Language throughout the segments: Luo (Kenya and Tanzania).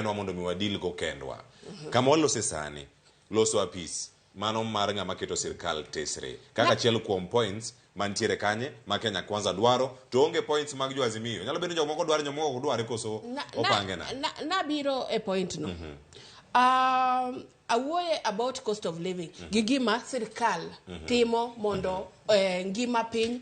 mondo mi wadil go kendwa. Kama walose sani, loso apis, mano mar ng'ama keto sirkal tesre. Kaka achiel kuom points mantiere kanye ma Kenya Kwanza dwaro to onge points mag jo Azimio. Nyalo bedo jomoko dwaro jomoko ok dware koso opange na. Na biro e point no. Awuoye about cost of living. Gima sirkal timo mondo ngima piny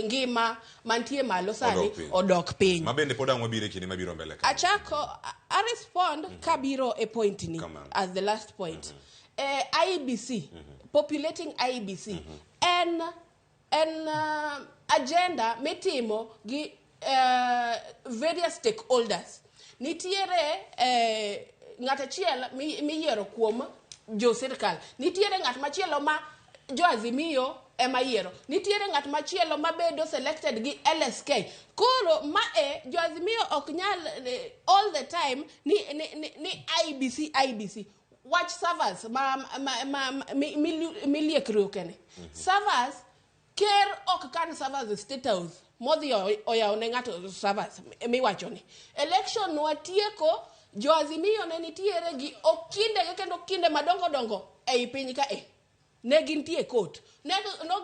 ngima mantie malo sani odok piny. Mabende poda mwabire kini mabiro mbele ka. Achako I respond kabiro e point ni as the last point. IEBC populating IEBC and agenda metimo gi various stakeholders. Nitiere ng'at achiel miyiero kuom jo sirkal. Nitiere ng'at machielo ma jo Azimio ema yiero. Nitiere ng'at machielo mabedo selected gi LSK. Koro jo Azimio ok nyal all the time ni IEBC. Watch servers miliekro kene. Servers ker ok kan servers State House. Modhi oyau ne ng'ato servers miwachoni. Election watieko jo Azimio ne nitiere gi okinde kendo okinde madongo ei piny ka ne gintie court. Ne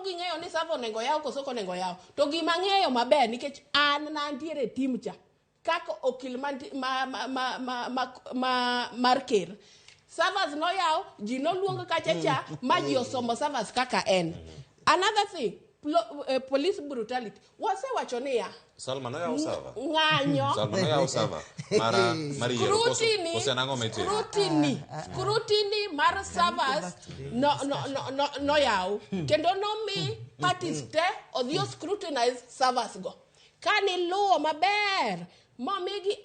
ging'eyo ni server onego yaw koso onego yaw. To gima ng'eyo maber nikech an nantiere team cha kaka okil mar ker. Servers no yaw, ji no luong kachacha ma ji osomo servers kaka en. Another thing, police brutality. Wase wachoni ya Salma no yaw sava. Ng'anyo. Salma no yaw sava. Mari scrutiny mar servers no yaw. Kendo no mi parties te odhio scrutinize servers go. Kani luo maber. Momegi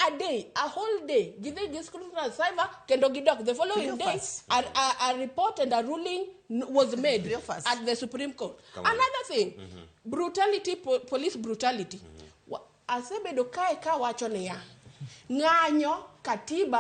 a whole day. Give scrutinize server kendo gidok. The following day, a report and a ruling was made at the Supreme Court. Another thing, brutality, police brutality. Asebedo ka wacho ne ya. Ng'anyo katiba